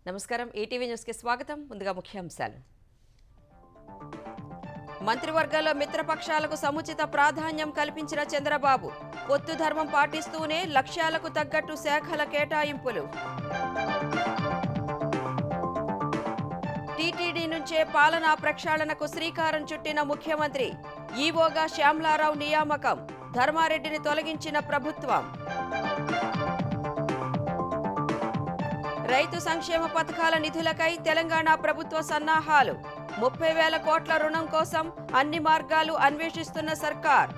నమస్కారం. ఈటీవీ న్యూస్కి స్వాగతం. ముందుగా ముఖ్యాంశాలు. మంత్రివర్గంలో మిత్రపక్షాలకు సముచిత ప్రాధాన్యం కల్పించిన చంద్రబాబు పొత్తు ధర్మం పాటిస్తూనే లక్ష్యాలకు తగ్గట్టు శాఖల కేటాయింపులు. టీటీడీ నుంచే పాలనా ప్రక్షాళనకు శ్రీకారం చుట్టిన ముఖ్యమంత్రి. ఈవోగా శ్యామలారావు నియామకం. ధర్మారెడ్డిని తొలగించిన ప్రభుత్వం. రైతు సంక్షేమ పథకాల నిధులకై తెలంగాణ ప్రభుత్వ సన్నాహాలు. 30,000 కోట్ల రుణం కోసం అన్ని మార్గాలు అన్వేషిస్తున్న సర్కార్.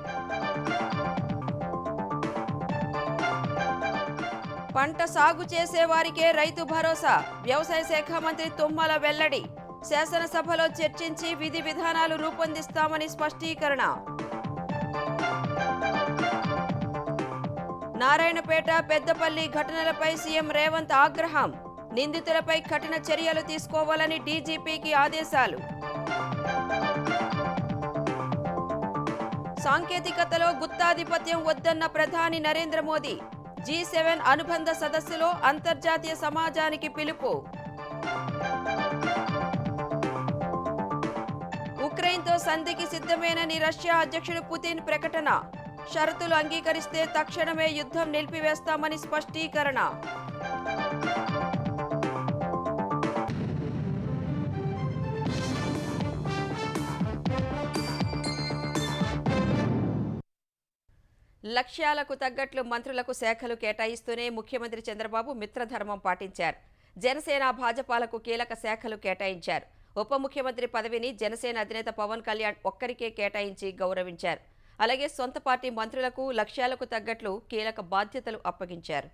పంట సాగు చేసే వారికే రైతు భరోసా. వ్యవసాయ శాఖ మంత్రి తుమ్మల వెల్లడి. శాసనసభలో చర్చించి విధి విధానాలు రూపొందిస్తామని స్పష్టీకరణ. నారాయణపేట, పెద్దపల్లి ఘటనలపై సీఎం రేవంత్ ఆగ్రహం. నిందితులపై కఠిన చర్యలు తీసుకోవాలని డీజీపీకి ఆదేశాలు. సాంకేతికతలో గుత్తాధిపత్యం వద్దన్న ప్రధాని నరేంద్ర మోదీ. G7 అనుబంధ సదస్సులో అంతర్జాతీయ సమాజానికి పిలుపు. ఉక్రెయిన్తో సంధికి సిద్ధమేనని రష్యా అధ్యక్షుడు పుతిన్ ప్రకటన. షరతులు అంగీకరిస్తే తక్షణమే యుద్ధం నిలిపివేస్తామని స్పష్టీకరణ. లక్ష్యాలకు తగ్గట్లు మంత్రులకు శాఖలు కేటాయిస్తూనే ముఖ్యమంత్రి చంద్రబాబు మిత్రధర్మం పాటించారు. జనసేన, భాజపాలకు కీలక శాఖలు కేటాయించారు. ఉప ముఖ్యమంత్రి పదవిని జనసేన అధినేత పవన్ కళ్యాణ్ ఒక్కరికే కేటాయించి గౌరవించారు. అలాగే సొంత పార్టీ మంత్రులకు లక్ష్యాలకు తగ్గట్లు కీలక బాధ్యతలు అప్పగించారు.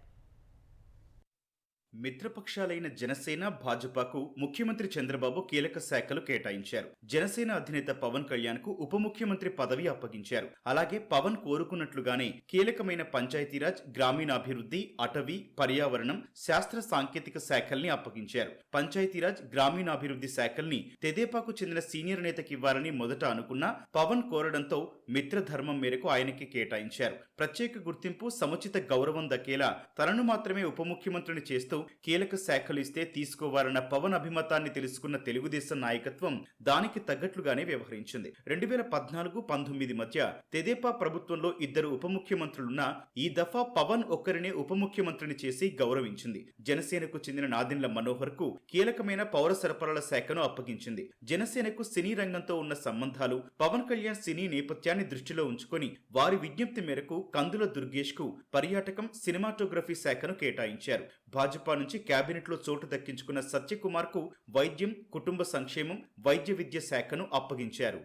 మిత్రపక్షాలైన జనసేన, భాజపాకు ముఖ్యమంత్రి చంద్రబాబు కీలక శాఖలు కేటాయించారు. జనసేన అధినేత పవన్ కళ్యాణ్ కు ఉప ముఖ్యమంత్రి పదవి అప్పగించారు. అలాగే పవన్ కోరుకున్నట్లుగానే కీలకమైన పంచాయతీరాజ్, గ్రామీణాభివృద్ధి, అటవీ, పర్యావరణం, శాస్త్ర సాంకేతిక శాఖల్ని అప్పగించారు. పంచాయతీరాజ్, గ్రామీణాభివృద్ధి శాఖల్ని తెదేపాకు చెందిన సీనియర్ నేతకి ఇవ్వాలని మొదట అనుకున్నా పవన్ కోరడంతో మిత్రధర్మం మేరకు ఆయనకి కేటాయించారు. ప్రత్యేక గుర్తింపు, సముచిత గౌరవం దక్కేలా తనను మాత్రమే ఉప ముఖ్యమంత్రిని చేస్తూ కీలక శాఖలు ఇస్తే తీసుకోవాలన్న పవన్ అభిమతాన్ని తెలుసుకున్న తెలుగుదేశం నాయకత్వం దానికి తగ్గట్లుగానే వ్యవహరించింది. 2014-19 మధ్య తెదేపా ప్రభుత్వంలో 2 ఉప ముఖ్యమంత్రులున్నా ఈ దఫా పవన్ ఒక్కరినే ఉప ముఖ్యమంత్రిని చేసి గౌరవించింది. జనసేనకు చెందిన నాదెండ్ల మనోహర్ కు కీలకమైన పౌర సరఫరాల శాఖను అప్పగించింది. జనసేనకు సినీ రంగంతో ఉన్న సంబంధాలు, పవన్ కళ్యాణ్ సినీ నేపథ్యాన్ని దృష్టిలో ఉంచుకొని వారి విజ్ఞప్తి మేరకు కందుల దుర్గేష్ కు పర్యాటకం, సినిమాటోగ్రఫీ శాఖను కేటాయించారు. భాజపా నుంచి కేబినెట్ లో చోటు దక్కించుకున్న సత్యకుమార్ కు వైద్యం, కుటుంబ సంక్షేమం, వైద్య విద్య శాఖను అప్పగించారు.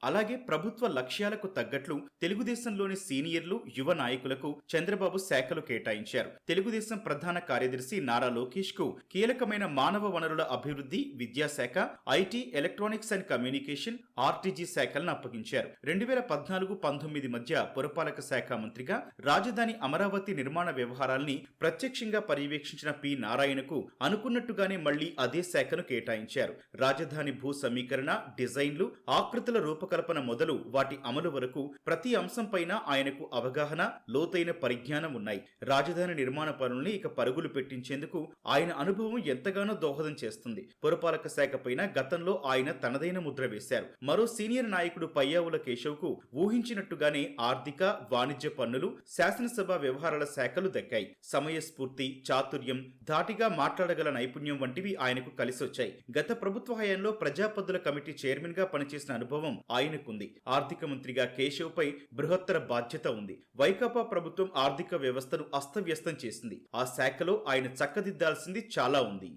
అలాగే ప్రభుత్వ లక్ష్యాలకు తగ్గట్లు తెలుగుదేశంలోని సీనియర్లు, యువ నాయకులకు చంద్రబాబు శాఖలు కేటాయించారు. తెలుగుదేశం ప్రధాన కార్యదర్శి నారా లోకేష్ కు కీలకమైన మానవ వనరుల అభివృద్ధి, విద్యాశాఖ, IT, electronics and communication, RTG శాఖలను అప్పగించారు. 2014-19 మధ్య పురపాలక శాఖ మంత్రిగా రాజధాని అమరావతి నిర్మాణ వ్యవహారాల్ని ప్రత్యక్షంగా పర్యవేక్షించిన పి నారాయణకు అనుకున్నట్టుగానే మళ్లీ అదే శాఖను కేటాయించారు. రాజధాని భూ సమీకరణ, డిజైన్లు, ఆకృతుల రూపకల్పన మొదలు వాటి అమలు వరకు ప్రతి అంశంపైన ఆయనకు అవగాహన, లోతైన పరిజ్ఞానం ఉన్నాయి. రాజధాని నిర్మాణ పనుల్ని ఇక పరుగులు పెట్టించేందుకు ఆయన అనుభవం ఎంతగానో దోహదం చేస్తుంది. పురపాలక శాఖ పైన గతంలో ఆయన తనదైన ముద్ర వేశారు. మరో సీనియర్ నాయకుడు పయ్యావుల కేశవ్ కు ఊహించినట్టుగానే ఆర్థిక, వాణిజ్య పన్నులు, శాసనసభ వ్యవహారాల శాఖలు దక్కాయి. సమయస్ఫూర్తి, చాతుర్యం, ధాటిగా మాట్లాడగల నైపుణ్యం వంటివి ఆయనకు కలిసొచ్చాయి. గత ప్రభుత్వ హయాంలో ప్రజాపద్దుల కమిటీ చైర్మన్ గా పనిచేసిన అనుభవం ఆయనకుంది. ఆర్థిక మంత్రిగా కేశవ్ పై బృహత్తర బాధ్యత ఉంది. వైకాపా ప్రభుత్వం ఆర్థిక వ్యవస్థను అస్తవ్యస్తం చేసింది. ఆ శాఖలో ఆయన చక్కదిద్దాల్సింది చాలా ఉంది.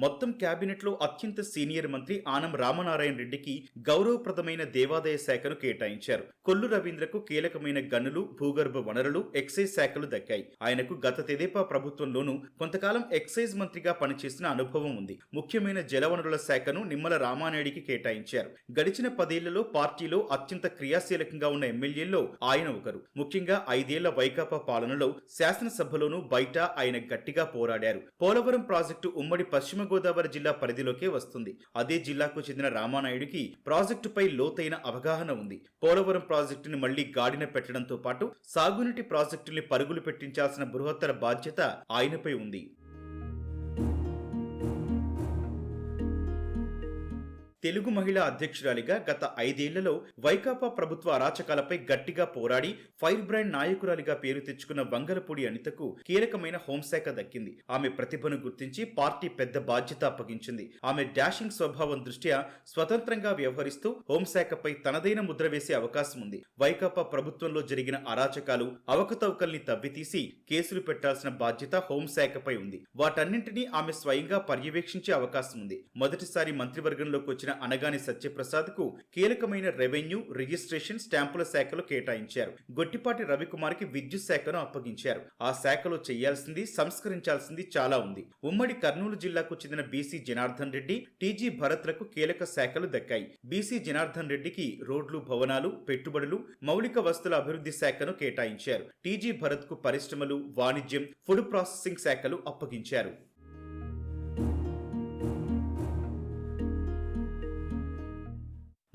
మొత్తం కేబినెట్ లో అత్యంత సీనియర్ మంత్రి ఆనం రామనారాయణ రెడ్డికి గౌరవప్రదమైన దేవాదాయ శాఖను కేటాయించారు. కొల్లు రవీంద్రకు కీలకమైన గనులు, భూగర్భ వనరులు, ఎక్సైజ్ శాఖలు దక్కాయి. ఆయనకు గత తెదేపా ప్రభుత్వంలోనూ కొంతకాలం ఎక్సైజ్ మంత్రిగా పనిచేసిన అనుభవం ఉంది. ముఖ్యమైన జలవనరుల శాఖను నిమ్మల రామానాయుడికి కేటాయించారు. గడిచిన 10 ఏళ్లలో పార్టీలో అత్యంత క్రియాశీలకంగా ఉన్న ఎమ్మెల్యేల్లో ఆయన ఒకరు. ముఖ్యంగా 5 ఏళ్ల వైకాపా పాలనలో శాసనసభలోనూ బయట ఆయన గట్టిగా పోరాడారు. పోలవరం ప్రాజెక్టు ఉమ్మడి పశ్చిమ గోదావరి జిల్లా పరిధిలోకే వస్తుంది. అదే జిల్లాకు చెందిన రామానాయుడికి ప్రాజెక్టుపై లోతైన అవగాహన ఉంది. పోలవరం ప్రాజెక్టుని మళ్లీ గాడిన పెట్టడంతో పాటు సాగునీటి ప్రాజెక్టుల్ని పరుగులు పెట్టించాల్సిన బృహత్తర బాధ్యత ఆయనపై ఉంది. తెలుగు మహిళా అధ్యక్షురాలిగా గత 5 ఏళ్లలో వైకాపా ప్రభుత్వ అరాచకాలపై గట్టిగా పోరాడి ఫైర్ బ్రాండ్ నాయకురాలిగా పేరు తెచ్చుకున్న వంగలపూడి అనితకు కీలకమైన హోంశాఖ దక్కింది. ఆమె ప్రతిభను గుర్తించి పార్టీ పెద్ద బాధ్యత అప్పగించింది. ఆమె డాషింగ్ స్వభావం దృష్ట్యా స్వతంత్రంగా వ్యవహరిస్తూ హోంశాఖపై తనదైన ముద్ర వేసే అవకాశం ఉంది. వైకాపా ప్రభుత్వంలో జరిగిన అరాచకాలు, అవకతవకల్ని తవ్వితీసి కేసులు పెట్టాల్సిన బాధ్యత హోంశాఖపై ఉంది. వాటన్నింటినీ ఆమె స్వయంగా పర్యవేక్షించే అవకాశం ఉంది. మొదటిసారి మంత్రివర్గంలోకి వచ్చిన అనగాని సత్యప్రసాద్ కు కీలకమైన రెవెన్యూ, రిజిస్ట్రేషన్, స్టాంపుల శాఖలు కేటాయించారు. గొట్టిపాటి రవికుమార్ కి విద్యుత్ శాఖను అప్పగించారు. ఆ శాఖలో చేయాల్సింది, సంస్కరించాల్సింది చాలా ఉంది. ఉమ్మడి కర్నూలు జిల్లాకు చెందిన బీసీ జనార్దన్ రెడ్డి, టీజీ భరత్లకు కీలక శాఖలు దక్కాయి. బీసీ జనార్దన్ రెడ్డికి రోడ్లు, భవనాలు, పెట్టుబడులు, మౌలిక వస్తుల అభివృద్ధి శాఖను కేటాయించారు. టీజీ భరత్ కు పరిశ్రమలు, వాణిజ్యం, ఫుడ్ ప్రాసెసింగ్ శాఖలు అప్పగించారు.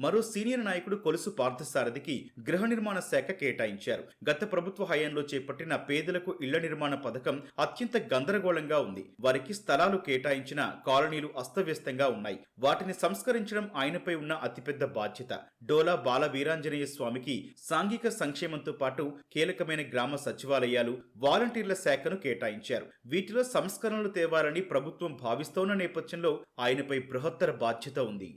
మరో సీనియర్ నాయకుడు కొలుసు పార్థసారథికి గృహ నిర్మాణ శాఖ కేటాయించారు. గత ప్రభుత్వ హయాంలో చేపట్టిన పేదలకు ఇళ్ల నిర్మాణ పథకం అత్యంత గందరగోళంగా ఉంది. వారికి స్థలాలు కేటాయించిన కాలనీలు అస్తవ్యస్తంగా ఉన్నాయి. వాటిని సంస్కరించడం ఆయనపై ఉన్న అతిపెద్ద బాధ్యత. డోలా బాల వీరాంజనేయ స్వామికి సాంఘిక సంక్షేమంతో పాటు కీలకమైన గ్రామ సచివాలయాలు, వాలంటీర్ల శాఖను కేటాయించారు. వీటిలో సంస్కరణలు తేవాలని ప్రభుత్వం భావిస్తోన్న నేపథ్యంలో ఆయనపై బృహత్తర బాధ్యత ఉంది.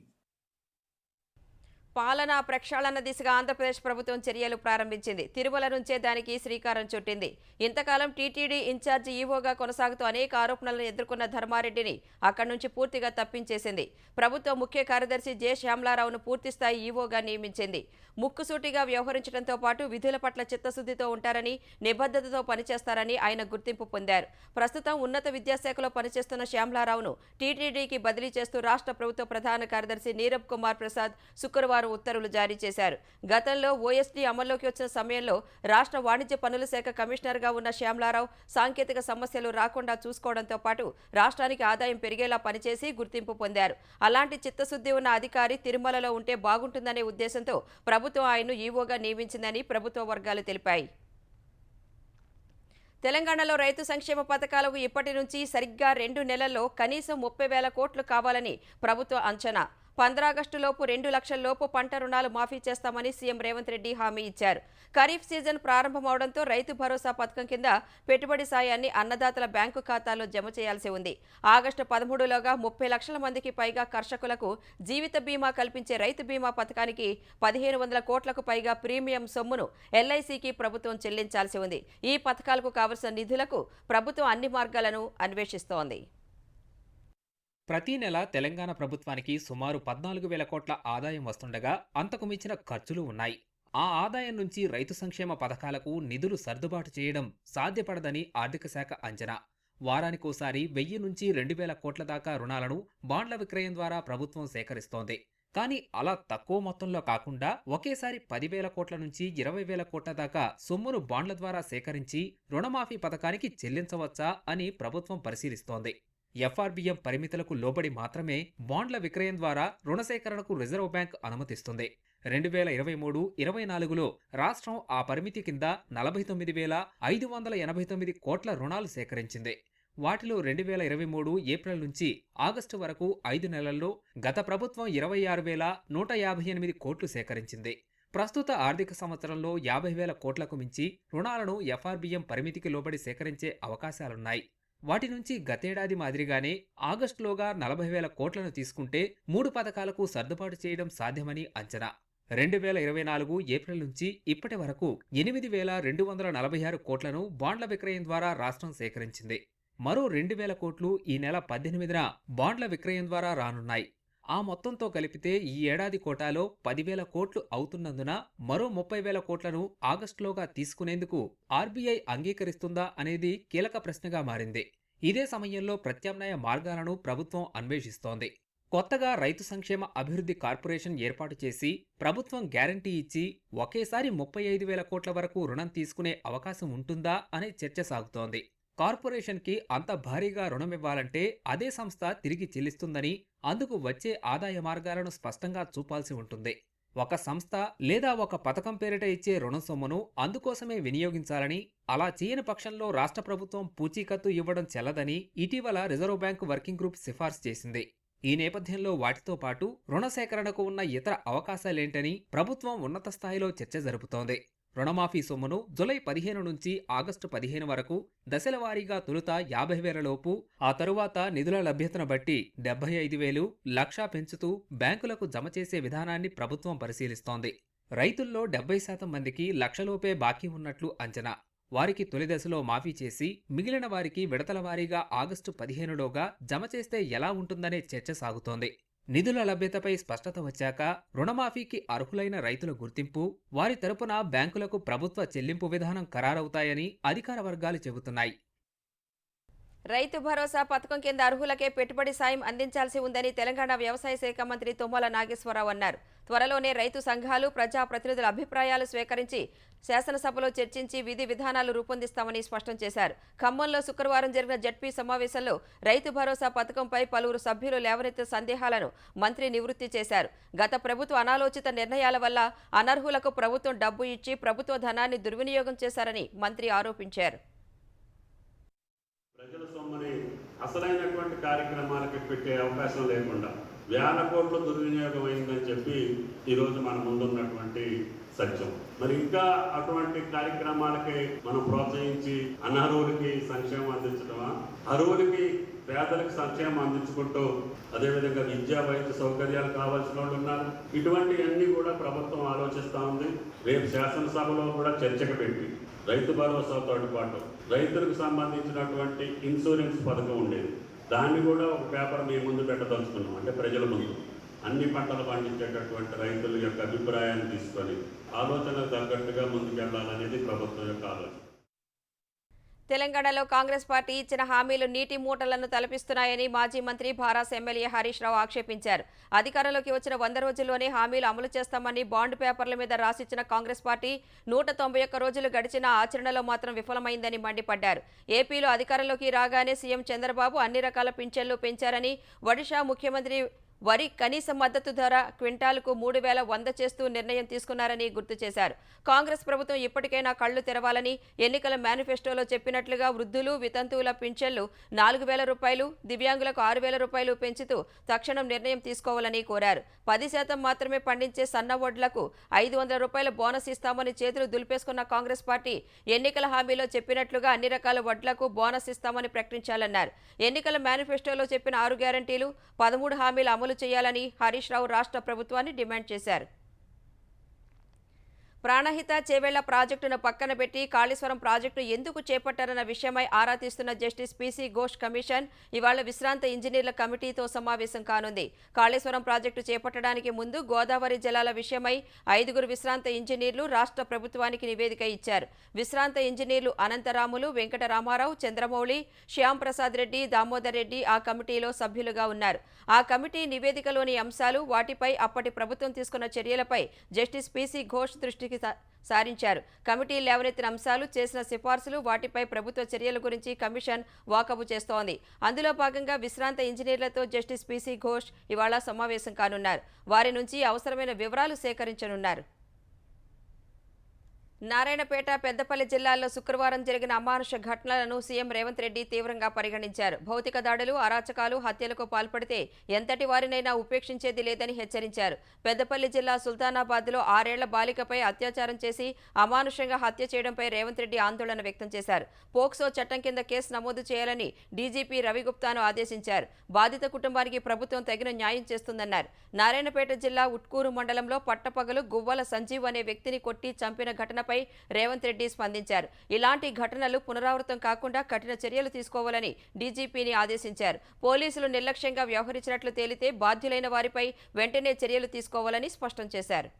పాలనా ప్రక్షాళన దిశగా ఆంధ్రప్రదేశ్ ప్రభుత్వం చర్యలు ప్రారంభించింది. తిరుమల నుంచే దానికి శ్రీకారం చుట్టింది. ఇంతకాలం టీటీడీ ఇన్ఛార్జి ఈవోగా కొనసాగుతూ అనేక ఆరోపణలను ఎదుర్కొన్న ధర్మారెడ్డిని అక్కడి నుంచి పూర్తిగా తప్పించేసింది. ప్రభుత్వ ముఖ్య కార్యదర్శి జె శ్యామలారావును పూర్తిస్థాయి ఈవోగా నియమించింది. ముక్కుసూటిగా వ్యవహరించడంతో పాటు విధుల పట్ల చిత్తశుద్ధితో ఉంటారని, నిబద్ధతతో పనిచేస్తారని ఆయన గుర్తింపు పొందారు. ప్రస్తుతం ఉన్నత విద్యాశాఖలో పనిచేస్తున్న శ్యామలారావును టీటీడీకి బదిలీ చేస్తూ రాష్ట్ర ప్రభుత్వ ప్రధాన కార్యదర్శి నీరబ్ కుమార్ ప్రసాద్ శుక్రవారం ఉత్తర్వులు జారీ చేశారు. గతంలో ఓఎస్డీ అమల్లోకి వచ్చిన సమయంలో రాష్ట్ర వాణిజ్య పన్నుల శాఖ కమిషనర్గా ఉన్న శ్యామలారావు సాంకేతిక సమస్యలు రాకుండా చూసుకోవడంతో పాటు రాష్ట్రానికి ఆదాయం పెరిగేలా పనిచేసి గుర్తింపు పొందారు. అలాంటి చిత్తశుద్ధి ఉన్న అధికారి తిరుమలలో ఉంటే బాగుంటుందనే ఉద్దేశంతో ప్రభుత్వం ఆయన్ను ఈవోగా నియమించిందని ప్రభుత్వ వర్గాలు తెలిపాయి. తెలంగాణలో రైతు సంక్షేమ పథకాలకు ఇప్పటి నుంచి సరిగ్గా 2 నెలల్లో కనీసం 30,000 కోట్లు కావాలని ప్రభుత్వ అంచనా. 15 ఆగస్టులోపు 2 లక్షల లోపు పంట రుణాలు మాఫీ చేస్తామని సీఎం రేవంత్ రెడ్డి హామీ ఇచ్చారు. ఖరీఫ్ సీజన్ ప్రారంభమవడంతో రైతు భరోసా పథకం కింద పెట్టుబడి సాయాన్ని అన్నదాతల బ్యాంకు ఖాతాల్లో జమ చేయాల్సి ఉంది. ఆగస్టు 13లోగా 30 లక్షల మందికి పైగా కర్షకులకు జీవిత బీమా కల్పించే రైతు బీమా పథకానికి 1,500 కోట్లకు పైగా ప్రీమియం సొమ్మును ఎల్ఐసికి ప్రభుత్వం చెల్లించాల్సి ఉంది. ఈ పథకాలకు కావలసిన నిధులకు ప్రభుత్వం అన్ని మార్గాలను అన్వేషిస్తోంది. ప్రతి నెల తెలంగాణ ప్రభుత్వానికి సుమారు 14,000 కోట్ల ఆదాయం వస్తుండగా అంతకు మించిన ఖర్చులు ఉన్నాయి. ఆ ఆదాయం నుంచి రైతు సంక్షేమ పథకాలకు నిధులు సర్దుబాటు చేయడం సాధ్యపడదని ఆర్థిక శాఖ అంచనా. వారానికోసారి 1000 నుంచి 2,000 కోట్ల దాకా రుణాలను బాండ్ల విక్రయం ద్వారా ప్రభుత్వం సేకరిస్తోంది. కానీ అలా తక్కువ మొత్తంలో కాకుండా ఒకేసారి 10,000 కోట్ల నుంచి 20,000 కోట్ల దాకా సొమ్మును బాండ్ల ద్వారా సేకరించి రుణమాఫీ పథకానికి చెల్లించవచ్చా అని ప్రభుత్వం పరిశీలిస్తోంది. ఎఫ్ఆర్బిఎం పరిమితులకు లోబడి మాత్రమే బాండ్ల విక్రయం ద్వారా రుణ సేకరణకు రిజర్వ్ బ్యాంక్ అనుమతిస్తుంది. 2023-24లో రాష్ట్రం ఆ పరిమితి కింద 49,589 కోట్ల రుణాలు సేకరించింది. వాటిలో 2023 ఏప్రిల్ నుంచి ఆగస్టు వరకు 5 నెలల్లో గత ప్రభుత్వం 26,158 కోట్లు సేకరించింది. ప్రస్తుత ఆర్థిక సంవత్సరంలో 50,000 కోట్లకు మించి రుణాలను ఎఫ్ఆర్బిఎం పరిమితికి లోబడి సేకరించే అవకాశాలున్నాయి. వాటి నుంచి గతేడాది మాదిరిగానే ఆగస్టులోగా 40,000 కోట్లను తీసుకుంటే 3 పథకాలకు సర్దుబాటు చేయడం సాధ్యమని అంచనా. 2024 ఏప్రిల్ నుంచి ఇప్పటి వరకు 8,246 కోట్లను బాండ్ల విక్రయం ద్వారా రాష్ట్రం సేకరించింది. మరో 2,000 కోట్లు ఈ నెల 18న బాండ్ల విక్రయం ద్వారా రానున్నాయి. ఆ మొత్తంతో కలిపితే ఈ ఏడాది కోటాలో 10,000 కోట్లు అవుతున్నందున మరో 30,000 కోట్లను ఆగస్టులోగా తీసుకునేందుకు ఆర్బీఐ అంగీకరిస్తుందా అనేది కీలక ప్రశ్నగా మారింది. ఇదే సమయంలో ప్రత్యామ్నాయ మార్గాలను ప్రభుత్వం అన్వేషిస్తోంది. కొత్తగా రైతు సంక్షేమ అభివృద్ధి కార్పొరేషన్ ఏర్పాటు చేసి ప్రభుత్వం గ్యారంటీ ఇచ్చి ఒకేసారి 35,000 కోట్ల వరకు రుణం తీసుకునే అవకాశం ఉంటుందా అనే చర్చ సాగుతోంది. కార్పొరేషన్కి అంత భారీగా రుణమివ్వాలంటే అదే సంస్థ తిరిగి చెల్లిస్తుందని, అందుకు వచ్చే ఆదాయ మార్గాలను స్పష్టంగా చూపాల్సి ఉంటుంది. ఒక సంస్థ లేదా ఒక పథకం పేరిట ఇచ్చే రుణం సొమ్మును అందుకోసమే వినియోగించాలని, అలా చేయని పక్షంలో రాష్ట్ర ప్రభుత్వం పూచీకత్తు ఇవ్వడం చెల్లదని ఇటీవల రిజర్వ్ బ్యాంకు వర్కింగ్ గ్రూప్ సిఫార్సు చేసింది. ఈ నేపథ్యంలో వాటితో పాటు రుణ సేకరణకు ఉన్న ఇతర అవకాశాలేంటని ప్రభుత్వం ఉన్నత స్థాయిలో చర్చ జరుపుతోంది. రుణమాఫీ సొమ్మును జులై 15 నుంచి ఆగస్టు 15 వరకు దశలవారీగా తొలుత 50,000 లోపు, ఆ తరువాత నిధుల లభ్యతను బట్టి 75,000, 1,00,000 పెంచుతూ బ్యాంకులకు జమ చేసే విధానాన్ని ప్రభుత్వం పరిశీలిస్తోంది. రైతుల్లో 70% మందికి 1,00,000 లోపే బాకీ ఉన్నట్లు అంచనా. వారికి తొలి దశలో మాఫీ చేసి మిగిలిన వారికి విడతల వారీగా ఆగస్టు 15లోగా జమ చేస్తే ఎలా ఉంటుందనే చర్చ సాగుతోంది. నిధుల లభ్యతపై స్పష్టత వచ్చాక రుణమాఫీకి అర్హులైన రైతుల గుర్తింపు, వారి తరపున బ్యాంకులకు ప్రభుత్వ చెల్లింపు విధానం ఖరారవుతాయని అధికార వర్గాలు చెబుతున్నాయి. రైతు భరోసా పథకం కింద అర్హులకే పెట్టుబడి సాయం అందించాల్సి ఉందని తెలంగాణ వ్యవసాయ శాఖ మంత్రి తుమ్మల నాగేశ్వరరావు అన్నారు. త్వరలోనే రైతు సంఘాలు, ప్రజాప్రతినిధుల అభిప్రాయాలు స్వీకరించి శాసనసభలో చర్చించి విధి విధానాలు రూపొందిస్తామని స్పష్టం చేశారు. ఖమ్మంలో శుక్రవారం జరిగిన జడ్పీ సమావేశంలో రైతు భరోసా పథకంపై పలువురు సభ్యులు లేవనెత్తిన సందేహాలను మంత్రి నివృత్తి చేశారు. గత ప్రభుత్వ అనాలోచిత నిర్ణయాల వల్ల అనర్హులకు ప్రభుత్వం డబ్బు ఇచ్చి ప్రభుత్వ ధనాన్ని దుర్వినియోగం చేశారని మంత్రి ఆరోపించారు. ప్రజల సొమ్ముని అసలైనటువంటి కార్యక్రమాలకి పెట్టే అవకాశం లేకుండా వేల కోట్ల దుర్వినియోగం అయిందని చెప్పి ఈరోజు మన ముందున్నటువంటి సత్యం. మరి ఇంకా అటువంటి కార్యక్రమాలకి మనం ప్రోత్సహించి అనర్హులకి సంక్షేమం అందించడమా, అర్హులకి పేదలకు సంక్షేమం అందించుకుంటూ అదేవిధంగా విద్యా వైద్య సౌకర్యాలు కావాల్సిన వాళ్ళు ఉన్నారు. ఇటువంటివన్నీ కూడా ప్రభుత్వం ఆలోచిస్తూ ఉంది. రేపు శాసనసభలో కూడా చర్చకు పెట్టి రైతు భరోసాతో పాటు రైతులకు సంబంధించినటువంటి ఇన్సూరెన్స్ పథకం ఉండేది, దాన్ని కూడా ఒక పేపర్ మీ ముందు పెట్టదలుచుకున్నాం. అంటే ప్రజల ముందు అన్ని పంటలు పండించేటటువంటి రైతుల యొక్క అభిప్రాయాన్ని తీసుకొని ఆలోచనకు తగ్గట్టుగా ముందుకెళ్లాలనేది ప్రభుత్వం యొక్క ఆలోచన. తెలంగాణలో కాంగ్రెస్ పార్టీ ఇచ్చిన హామీలు నీటి మూటలను తలపిస్తున్నాయని మాజీ మంత్రి భారాస ఎమ్మెల్యే హరీష్ రావు ఆక్షేపించారు. అధికారంలోకి వచ్చిన 100 రోజుల్లోనే హామీలు అమలు చేస్తామని బాండ్ పేపర్ల మీద రాసిచ్చిన కాంగ్రెస్ పార్టీ 191 రోజులు గడిచినా ఆచరణలో మాత్రం విఫలమైందని మండిపడ్డారు. ఏపీలో అధికారంలోకి రాగానే సీఎం చంద్రబాబు అన్ని రకాల పింఛన్లు పెంచారని, ఒడిషా ముఖ్యమంత్రి వరి కనీస మద్దతు ధర క్వింటాలుకు 3,100 చేస్తూ నిర్ణయం తీసుకున్నారని గుర్తు చేశారు. కాంగ్రెస్ ప్రభుత్వం ఇప్పటికైనా కళ్లు తెరవాలని, ఎన్నికల మేనిఫెస్టోలో చెప్పినట్లుగా వృద్ధులు, వితంతువుల పింఛన్లు 4,000 రూపాయలు, దివ్యాంగులకు 6,000 రూపాయలు పెంచుతూ తక్షణం నిర్ణయం తీసుకోవాలని కోరారు. 10% మాత్రమే పండించే సన్న వడ్లకు 500 రూపాయల బోనస్ ఇస్తామని చేతులు దులిపేసుకున్న కాంగ్రెస్ పార్టీ ఎన్నికల హామీలో చెప్పినట్లుగా అన్ని రకాల వడ్లకు బోనస్ ఇస్తామని ప్రకటించాలన్నారు. ఎన్నికల మేనిఫెస్టోలో చెప్పిన 6 గ్యారంటీలు, 13 హామీలు అమలు చేయాలని హరీష్ రావు రాష్ట్ర ప్రభుత్వాన్ని డిమాండ్ చేశారు. ప్రాణహిత చేవెళ్ల ప్రాజెక్టును పక్కన పెట్టి కాళేశ్వరం ప్రాజెక్టును ఎందుకు చేపట్టారన్న విషయమై ఆరా తీస్తున్న జస్టిస్ పీసీ ఘోష్ కమిషన్ ఇవాళ విశ్రాంత ఇంజనీర్ల కమిటీతో సమావేశం కానుంది. కాళేశ్వరం ప్రాజెక్టు చేపట్టడానికి ముందు గోదావరి జలాల విషయమై 5 విశ్రాంత ఇంజనీర్లు రాష్ట్ర ప్రభుత్వానికి నివేదిక ఇచ్చారు. విశ్రాంత ఇంజనీర్లు అనంతరాములు, వెంకటరామారావు, చంద్రమౌళి, శ్యామ్ ప్రసాద్ రెడ్డి, దామోదర్ రెడ్డి ఆ కమిటీలో సభ్యులుగా ఉన్నారు. ఆ కమిటీ నివేదికలోని అంశాలు, వాటిపై అప్పటి ప్రభుత్వం తీసుకున్న చర్యలపై జస్టిస్ పీసీ ఘోష్ దృష్టికి సారించారు. కమిటీ లేవనెత్తిన అంశాలు, చేసిన సిఫార్సులు, వాటిపై ప్రభుత్వ చర్యల గురించి కమిషన్ వాకబు చేస్తోంది. అందులో భాగంగా విశ్రాంత ఇంజనీర్లతో జస్టిస్ పీసీ ఘోష్ ఇవాళ సమావేశం కానున్నారు. వారి నుంచి అవసరమైన వివరాలు సేకరించనున్నారు. నారాయణపేట, పెద్దపల్లి జిల్లాల్లో శుక్రవారం జరిగిన అమానుష ఘటనలను సీఎం రేవంత్ రెడ్డి తీవ్రంగా పరిగణించారు. భౌతిక దాడులు, అరాచకాలు, హత్యలకు పాల్పడితే ఎంతటి వారినైనా ఉపేక్షించేది లేదని హెచ్చరించారు. పెద్దపల్లి జిల్లా సుల్తానాబాద్లో 6 ఏళ్ల బాలికపై అత్యాచారం చేసి అమానుషంగా హత్య చేయడంపై రేవంత్ రెడ్డి ఆందోళన వ్యక్తం చేశారు. పోక్సో చట్టం కింద కేసు నమోదు చేయాలని డీజీపీ రవిగుప్తాను ఆదేశించారు. బాధిత కుటుంబానికి ప్రభుత్వం తగిన న్యాయం చేస్తుందన్నారు. నారాయణపేట జిల్లా ఉట్కూరు మండలంలో పట్టపగలు గువ్వల సంజీవ్ అనే వ్యక్తిని కొట్టి చంపిన ఘటన రేవంత్ రెడ్డి స్పందించారు. ఇలాంటి ఘటనలు పునరావృతం కాకుండా కఠిన చర్యలు తీసుకోవాలని డీజీపీని ఆదేశించారు. పోలీసులు నిర్లక్ష్యంగా వ్యవహరించినట్లు తేలితే బాధ్యులైన వారిపై వెంటనే చర్యలు తీసుకోవాలని స్పష్టం చేశారు.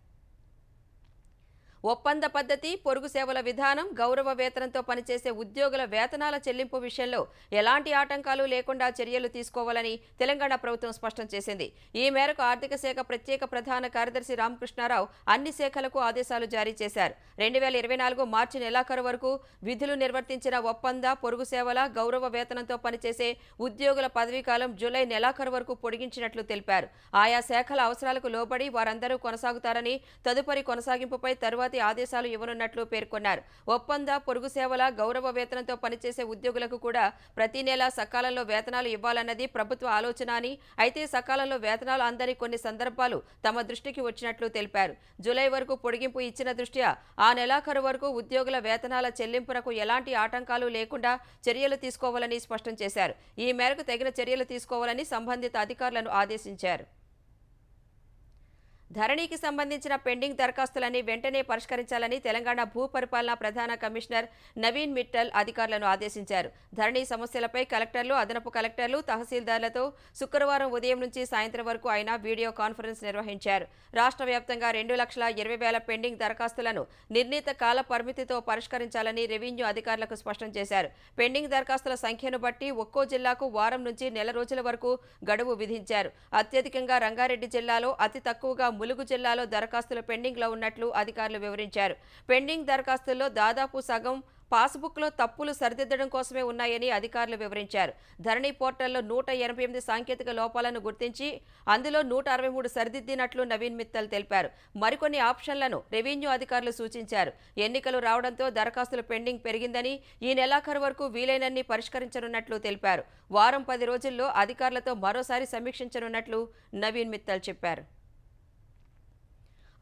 ఒప్పంద పద్ధతి, పొరుగు సేవల విధానం, గౌరవ వేతనంతో పనిచేసే ఉద్యోగుల వేతనాల చెల్లింపు విషయంలో ఎలాంటి ఆటంకాలు లేకుండా చర్యలు తీసుకోవాలని తెలంగాణ ప్రభుత్వం స్పష్టం చేసింది. ఈ మేరకు ఆర్థిక శాఖ ప్రత్యేక ప్రధాన కార్యదర్శి రామకృష్ణారావు అన్ని శాఖలకు ఆదేశాలు జారీ చేశారు. 2024 మార్చి నెలాఖరు వరకు విధులు నిర్వర్తించిన ఒప్పంద, పొరుగు సేవల, గౌరవ వేతనంతో పనిచేసే ఉద్యోగుల పదవీకాలం జూలై నెలాఖరు వరకు పొడిగించినట్లు తెలిపారు. ఆయా శాఖల అవసరాలకు లోబడి వారందరూ కొనసాగుతారని, తదుపరి కొనసాగింపుపై తరువాతి ఆదేశాలు ఇవ్వనున్నట్లు పేర్కొన్నారు. ఒప్పంద, పొరుగు సేవల, గౌరవ వేతనంతో పనిచేసే ఉద్యోగులకు కూడా ప్రతి నెల సకాలంలో వేతనాలు ఇవ్వాలన్నది ప్రభుత్వ ఆలోచన అని, అయితే సకాలంలో వేతనాలు అందని కొన్ని సందర్భాలు తమ దృష్టికి వచ్చినట్లు తెలిపారు. జూలై వరకు పొడిగింపు ఇచ్చిన దృష్ట్యా ఆ నెలాఖరు వరకు ఉద్యోగుల వేతనాల చెల్లింపునకు ఎలాంటి ఆటంకాలు లేకుండా చర్యలు తీసుకోవాలని స్పష్టం చేశారు. ఈ మేరకు తగిన చర్యలు తీసుకోవాలని సంబంధిత అధికారులను ఆదేశించారు. ధరణికి సంబంధించిన పెండింగ్ దరఖాస్తులన్నీ వెంటనే పరిష్కరించాలని తెలంగాణ భూ పరిపాలనా ప్రధాన కమిషనర్ నవీన్ మిట్టల్ అధికారులను ఆదేశించారు. ధరణి సమస్యలపై కలెక్టర్లు, అదనపు కలెక్టర్లు, తహసీల్దార్లతో శుక్రవారం ఉదయం నుంచి సాయంత్రం వరకు ఆయన వీడియో కాన్ఫరెన్స్ నిర్వహించారు. రాష్ట్ర వ్యాప్తంగా 2,20,000 పెండింగ్ దరఖాస్తులను నిర్ణీత కాల పరిమితితో పరిష్కరించాలని రెవెన్యూ అధికారులకు స్పష్టం చేశారు. పెండింగ్ దరఖాస్తుల సంఖ్యను బట్టి ఒక్కో జిల్లాకు వారం నుంచి నెల రోజుల వరకు గడువు విధించారు. అత్యధికంగా రంగారెడ్డి జిల్లాలో, అతి తక్కువగా ములుగు జిల్లాలో దరఖాస్తులు పెండింగ్లో ఉన్నట్లు అధికారులు వివరించారు. పెండింగ్ దరఖాస్తుల్లో దాదాపు సగం పాస్బుక్లో తప్పులు సరిదిద్దడం కోసమే ఉన్నాయని అధికారులు వివరించారు. ధరణి పోర్టల్లో 188 సాంకేతిక లోపాలను గుర్తించి అందులో 163 సరిదిద్దినట్లు నవీన్ మిత్తల్ తెలిపారు. మరికొన్ని ఆప్షన్లను రెవెన్యూ అధికారులు సూచించారు. ఎన్నికలు రావడంతో దరఖాస్తుల పెండింగ్ పెరిగిందని, ఈ నెలాఖరు వరకు వీలైనన్ని పరిష్కరించనున్నట్లు తెలిపారు. వారం 10 రోజుల్లో అధికారులతో మరోసారి సమీక్షించనున్నట్లు నవీన్ మిత్తల్ చెప్పారు.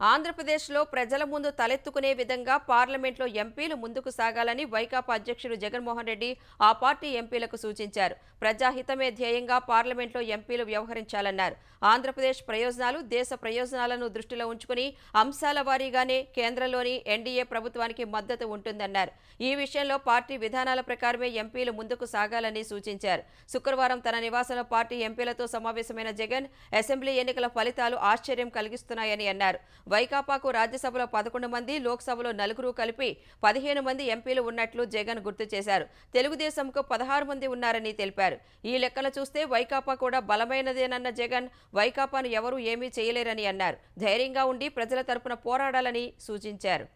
ఆంధ్రప్రదేశ్లో ప్రజల ముందు తలెత్తుకునే విధంగా పార్లమెంట్లో ఎంపీలు ముందుకు సాగాలని వైకాపా అధ్యక్షుడు జగన్మోహన్ రెడ్డి ఆ పార్టీ ఎంపీలకు సూచించారు. ప్రజాహితమే ధ్యేయంగా పార్లమెంట్లో ఎంపీలు వ్యవహరించాలన్నారు. ఆంధ్రప్రదేశ్ ప్రయోజనాలు, దేశ ప్రయోజనాలను దృష్టిలో ఉంచుకుని అంశాల వారీగానే కేంద్రంలోని ఎన్డీఏ ప్రభుత్వానికి మద్దతు ఉంటుందన్నారు. ఈ విషయంలో పార్టీ విధానాల ప్రకారమే ఎంపీలు ముందుకు సాగాలని సూచించారు. శుక్రవారం తన నివాసంలో పార్టీ ఎంపీలతో సమావేశమైన జగన్ అసెంబ్లీ ఎన్నికల ఫలితాలు ఆశ్చర్యం కలిగిస్తున్నాయని అన్నారు. వైకాపాకు రాజ్యసభలో 11 మంది, లోక్సభలో 4 కలిపి 15 మంది ఎంపీలు ఉన్నట్లు జగన్ గుర్తు చేశారు. తెలుగుదేశంకు 16 మంది ఉన్నారని తెలిపారు. ఈ లెక్కలు చూస్తే వైకాపా కూడా బలమైనదేనన్న జగన్ వైకాపాను ఎవరూ ఏమీ చేయలేరని అన్నారు. ధైర్యంగా ఉండి ప్రజల తరపున పోరాడాలని సూచించారు.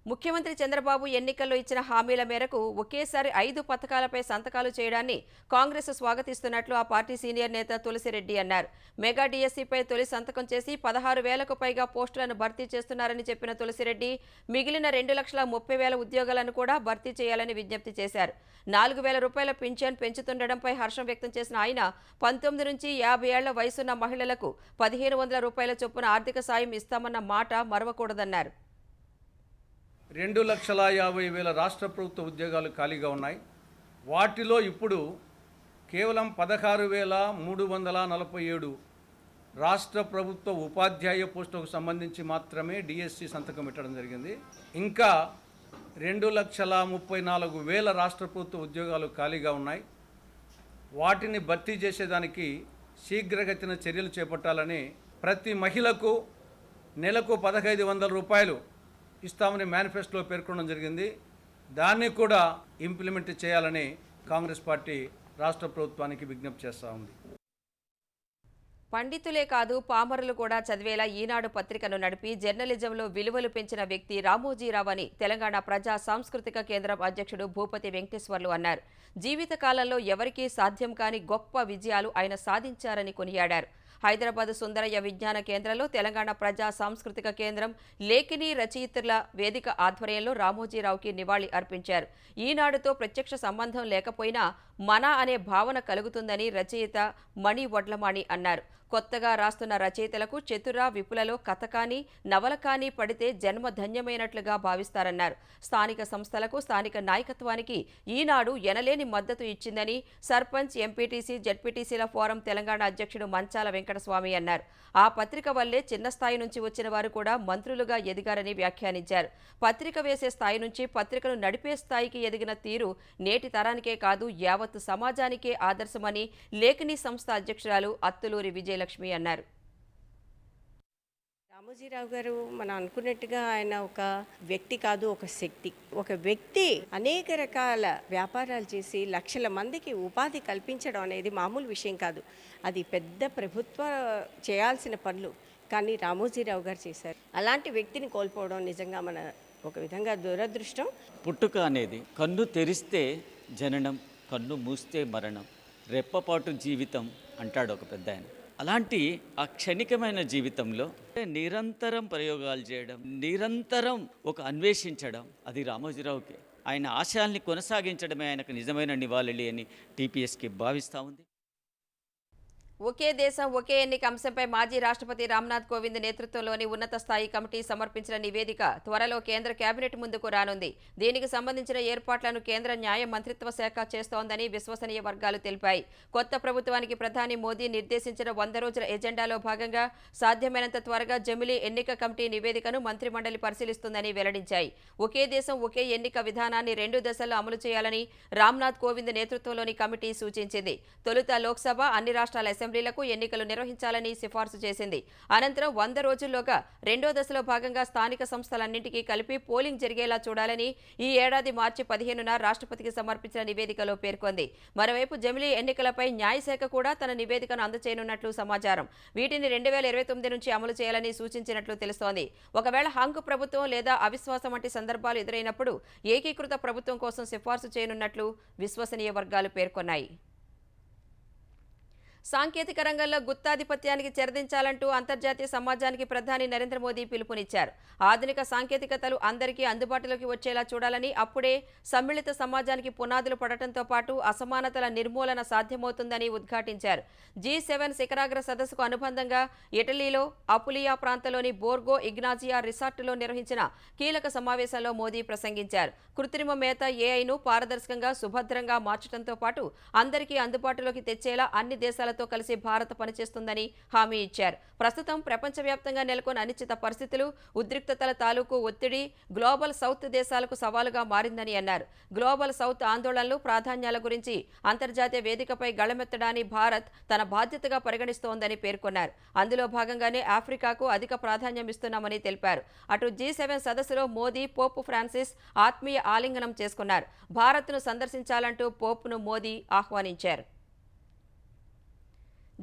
ముఖ్యమంత్రి చంద్రబాబు ఎన్నికల్లో ఇచ్చిన హామీల మేరకు ఒకేసారి 5 పథకాలపై సంతకాలు చేయడాన్ని కాంగ్రెస్ స్వాగతిస్తున్నట్లు ఆ పార్టీ సీనియర్ నేత తులసిరెడ్డి అన్నారు. మెగా డిఎస్సీపై తొలి సంతకం చేసి 16,000కు పైగా పోస్టులను భర్తీ చేస్తున్నారని చెప్పిన తులసిరెడ్డి మిగిలిన 2,30,000 ఉద్యోగాలను కూడా భర్తీ చేయాలని విజ్ఞప్తి చేశారు. 4,000 రూపాయల పింఛన్ పెంచుతుండడంపై హర్షం వ్యక్తం చేసిన ఆయన 19 నుంచి 50 ఏళ్ల వయసున్న మహిళలకు 1,500 రూపాయల చొప్పున ఆర్థిక సాయం ఇస్తామన్న మాట మరవకూడదన్నారు. 2,50,000 రాష్ట్ర ప్రభుత్వ ఉద్యోగాలు ఖాళీగా ఉన్నాయి. వాటిలో ఇప్పుడు కేవలం 16,347 రాష్ట్ర ప్రభుత్వ ఉపాధ్యాయ పోస్టులకు సంబంధించి మాత్రమే డిఎస్సి సంతకం పెట్టడం జరిగింది. ఇంకా 2,34,000 రాష్ట్ర ప్రభుత్వ ఉద్యోగాలు ఖాళీగా ఉన్నాయి. వాటిని భర్తీ చేసేదానికి శీఘ్రగతిన చర్యలు చేపట్టాలని, ప్రతి మహిళకు నెలకు 1,500 రూపాయలు ఇస్తామని మేనిఫెస్టోలో పేర్కొనడం జరిగింది. దాన్ని కూడా ఇంప్లిమెంట్ చేయాలని కాంగ్రెస్ పార్టీ రాష్ట్ర ప్రభుత్వానికి విజ్ఞప్తి చేస్తూ ఉంది. పండితులే కాదు పామరులు కూడా చదివేలా ఈనాడు పత్రికను నడిపి జర్నలిజంలో విలువలు పెంచిన వ్యక్తి రామోజీరావు అని తెలంగాణ ప్రజా సాంస్కృతిక కేంద్రం అధ్యక్షుడు భూపతి వెంకటేశ్వర్లు అన్నారు. జీవితకాలంలో ఎవరికీ సాధ్యం కాని గొప్ప విజయాలు ఆయన సాధించారని కొనియాడారు. హైదరాబాద్ సుందరయ్య విజ్ఞాన కేంద్రంలో తెలంగాణ ప్రజా సాంస్కృతిక కేంద్రం లేఖిని రచయిత్రుల వేదిక ఆధ్వర్యంలో రామోజీరావుకి నివాళి అర్పించారు. ఈనాడుతో ప్రత్యక్ష సంబంధం లేకపోయినా మన అనే భావన కలుగుతుందని రచయిత మణి వడ్లమాణి అన్నారు. కొత్తగా రాస్తున్న రచయితలకు చతుర విపులలో కథ కానీ నవల కానీ పడితే జన్మ ధన్యమైనట్లుగా భావిస్తారన్నారు. స్థానిక సంస్థలకు, స్థానిక నాయకత్వానికి ఈనాడు ఎనలేని మద్దతు ఇచ్చిందని సర్పంచ్, ఎంపీటీసీ, జడ్పీటీసీల ఫోరం తెలంగాణ అధ్యక్షుడు మంచాల వెంకటస్వామి అన్నారు. ఆ పత్రిక వల్లే చిన్న స్థాయి నుంచి వచ్చిన వారు కూడా మంత్రులుగా ఎదిగారని వ్యాఖ్యానించారు. పత్రిక వేసే స్థాయి నుంచి పత్రికను నడిపే స్థాయికి ఎదిగిన తీరు నేటి తరానికే కాదు యావత్తు సమాజానికే ఆదర్శమని లేఖిని సంస్థ అధ్యక్షురాలు అత్తులూరి విజయలక్ష్మి అన్నారు. రామోజీరావు గారు మనం అనుకున్నట్టుగా ఆయన ఒక వ్యక్తి కాదు, ఒక శక్తి. ఒక వ్యక్తి అనేక రకాల వ్యాపారాలు చేసి లక్షల మందికి ఉపాధి కల్పించడం అనేది మామూలు విషయం కాదు. అది పెద్ద ప్రభుత్వ చేయాల్సిన పనులు, కానీ రామోజీరావు గారు చేశారు. అలాంటి వ్యక్తిని కోల్పోవడం నిజంగా మన ఒక విధంగా దురదృష్టం. పుట్టుక అనేది కన్ను తెరిస్తే జననం, కన్ను మూస్తే మరణం, రెప్పపాటు జీవితం అంటాడు ఒక పెద్ద ఆయన. అలాంటి ఆ క్షణికమైన జీవితంలో నిరంతరం ప్రయోగాలు చేయడం, నిరంతరం ఒక అన్వేషించడం, అది రామోజీరావుకి ఆయన ఆశయాల్ని కొనసాగించడమే ఆయనకు నిజమైన నివాళి అని టీపీఎస్కి భావిస్తూ ఉంది. ఒకే దేశం ఒకే ఎన్నిక అంశంపై మాజీ రాష్ట్రపతి రామ్నాథ్ కోవింద్ నేతృత్వంలోని ఉన్నత స్థాయి కమిటీ సమర్పించిన నివేదిక త్వరలో కేంద్ర కేబినెట్ ముందుకు రానుంది. దీనికి సంబంధించిన ఏర్పాట్లను కేంద్ర న్యాయ మంత్రిత్వ శాఖ చేస్తోందని విశ్వసనీయ వర్గాలు తెలిపాయి. కొత్త ప్రభుత్వానికి ప్రధాని మోదీ నిర్దేశించిన 100 రోజుల ఎజెండాలో భాగంగా సాధ్యమైనంత త్వరగా జమిలీ ఎన్నిక కమిటీ నివేదికను మంత్రిమండలి పరిశీలిస్తుందని వెల్లడించాయి. ఒకే దేశం ఒకే ఎన్నిక విధానాన్ని 2 దశల్లో అమలు చేయాలని రామ్నాథ్ కోవింద్ నేతృత్వంలోని కమిటీ సూచించింది. తొలుత లోక్సభ, అన్ని రాష్ట్రాల అసెంబ్లీలకు ఎన్నికలు నిర్వహించాలని సిఫార్సు చేసింది. అనంతరం 100 రోజుల్లోగా 2వ దశలో భాగంగా స్థానిక సంస్థలన్నింటికీ కలిపి పోలింగ్ జరిగేలా చూడాలని ఈ ఏడాది మార్చి 15న రాష్ట్రపతికి సమర్పించిన నివేదికలో పేర్కొంది. మరోవైపు జమిలీ ఎన్నికలపై న్యాయశాఖ కూడా తన నివేదికను అందజేయనున్నట్లు సమాచారం. వీటిని 2029 నుంచి అమలు చేయాలని సూచించినట్లు తెలుస్తోంది. ఒకవేళ హంగు ప్రభుత్వం లేదా అవిశ్వాసం వంటి సందర్భాలు ఎదురైనప్పుడు ఏకీకృత ప్రభుత్వం కోసం సిఫార్సు చేయనున్నట్లు విశ్వసనీయ వర్గాలు పేర్కొన్నాయి. సాంకేతిక రంగంలో గుత్తాధిపత్యానికి చెరదించాలంటూ అంతర్జాతీయ సమాజానికి ప్రధాని నరేంద్ర మోదీ పిలుపునిచ్చారు. ఆధునిక సాంకేతికతలు అందరికీ అందుబాటులోకి వచ్చేలా చూడాలని, అప్పుడే సమ్మిళిత సమాజానికి పునాదులు పడటంతో పాటు అసమానతల నిర్మూలన సాధ్యమవుతుందని ఉద్ఘాటించారు. G7 శిఖరాగ్ర సదస్సుకు అనుబంధంగా ఇటలీలో అపులియా ప్రాంతంలోని బోర్గో ఇగ్నాజియా రిసార్టులో నిర్వహించిన కీలక సమావేశంలో మోదీ ప్రసంగించారు. కృత్రిమ మేత ఏఐను పారదర్శకంగా, సుభద్రంగా మార్చడంతో పాటు అందరికీ అందుబాటులోకి తెచ్చేలా అన్ని దేశాలతో కలిసి భారత్ పనిచేస్తుందని హామీ ఇచ్చారు. ప్రస్తుతం ప్రపంచవ్యాప్తంగా నెలకొన్న అనిశ్చిత పరిస్థితులు, ఉద్రిక్తతల తాలూకు ఒత్తిడి గ్లోబల్ సౌత్ దేశాలకు సవాలుగా మారిందని అన్నారు. గ్లోబల్ సౌత్ ఆందోళనలు, ప్రాధాన్యాల గురించి అంతర్జాతీయ వేదికపై గళమెత్తడాన్ని భారత్ తన బాధ్యతగా పరిగణిస్తోందని పేర్కొన్నారు. అందులో భాగంగానే ఆఫ్రికాకు అధిక ప్రాధాన్యం ఇస్తున్నామని తెలిపారు. అటు G7 సదస్సులో మోదీ, పోప్ ఫ్రాన్సిస్ ఆత్మీయ ఆలింగనం చేసుకున్నారు. భారత్ను సందర్శించాలంటూ పోప్ను మోదీ ఆహ్వానించారు.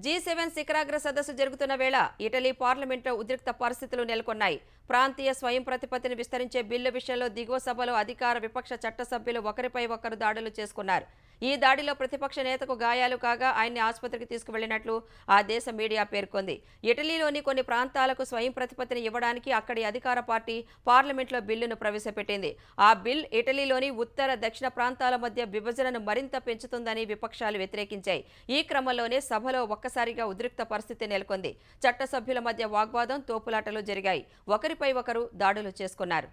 G7 శిఖరాగ్ర సదస్సు జరుగుతున్న వేళ ఇటలీ పార్లమెంట్లో ఉద్రిక్త పరిస్థితులు నెలకొన్నాయి. ప్రాంతీయ స్వయం ప్రతిపత్తిని విస్తరించే బిల్లు విషయంలో దిగువ సభలో అధికార, విపక్ష చట్టసభ్యులు ఒకరిపై ఒకరు దాడులు చేసుకున్నారు. ఈ దాడిలో ప్రతిపక్ష నేతకు గాయాలు కాగా ఆయన్ని ఆసుపత్రికి తీసుకువెళ్లినట్లు ఆ దేశ మీడియా పేర్కొంది. ఇటలీలోని కొన్ని ప్రాంతాలకు స్వయం ప్రతిపత్తిని ఇవ్వడానికి అక్కడి అధికార పార్టీ పార్లమెంట్లో బిల్లును ప్రవేశపెట్టింది. ఆ బిల్ ఇటలీలోని ఉత్తర, దక్షిణ ప్రాంతాల మధ్య విభజనను మరింత పెంచుతుందని విపక్షాలు వ్యతిరేకించాయి. ఈ క్రమంలోనే సభలో ఒక్కసారిగా ఉద్రిక్త పరిస్థితి నెలకొంది. చట్టసభ్యుల మధ్య వాగ్వాదం, తోపులాటలు జరిగాయి. ఒకరిపై ఒకరు దాడులు చేసుకున్నారు.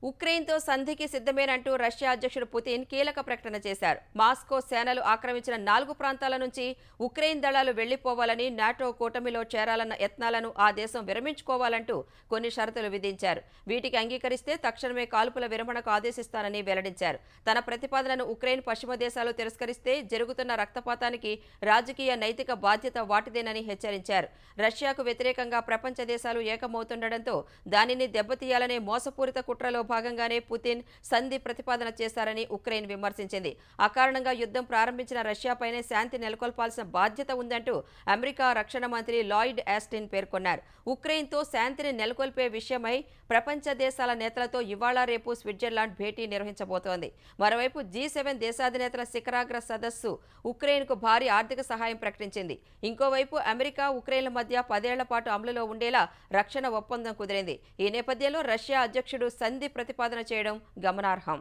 ఉక్రెయిన్తో సంధికి సిద్ధమేనంటూ రష్యా అధ్యక్షుడు పుతిన్ కీలక ప్రకటన చేశారు. మాస్కో సేనలు ఆక్రమించిన 4 ప్రాంతాల నుంచి ఉక్రెయిన్ దళాలు వెళ్లిపోవాలని, నాటో కూటమిలో చేరాలన్న యత్నాలను ఆ దేశం విరమించుకోవాలంటూ కొన్ని షరతులు విధించారు. వీటికి అంగీకరిస్తే తక్షణమే కాల్పుల విరమణకు ఆదేశిస్తానని వెల్లడించారు. తన ప్రతిపాదనను ఉక్రెయిన్, పశ్చిమ దేశాలు తిరస్కరిస్తే జరుగుతున్న రక్తపాతానికి రాజకీయ, నైతిక బాధ్యత వాటిదేనని హెచ్చరించారు. రష్యాకు వ్యతిరేకంగా ప్రపంచ దేశాలు ఏకమవుతుండటంతో దానిని దెబ్బతీయాలనే మోసపూరిత కుట్రలో భాగంగానే పుతిన్ సంధి ప్రతిపాదన చేశారని ఉక్రెయిన్ విమర్శించింది. అకారణంగా యుద్ధం ప్రారంభించిన రష్యాపైనే శాంతి నెలకొల్పాల్సిన బాధ్యత ఉందంటూ అమెరికా రక్షణ మంత్రి లాయిడ్ ఆస్టిన్ పేర్కొన్నారు. ఉక్రెయిన్తో శాంతిని నెలకొల్పే విషయమై ప్రపంచ దేశాల నేతలతో ఇవాళ రేపు స్విట్జర్లాండ్ భేటీ నిర్వహించబోతోంది. మరోవైపు G7 దేశాధినేతల శిఖరాగ్ర సదస్సు ఉక్రెయిన్కు భారీ ఆర్థిక సహాయం ప్రకటించింది. ఇంకోవైపు అమెరికా, ఉక్రెయిన్ల మధ్య 10 ఏళ్ల పాటు అమలులో ఉండేలా రక్షణ ఒప్పందం కుదిరింది. ఈ నేపథ్యంలో రష్యా అధ్యక్షుడు సంధి ప్రతిపాదన చేయడం గమనార్హం.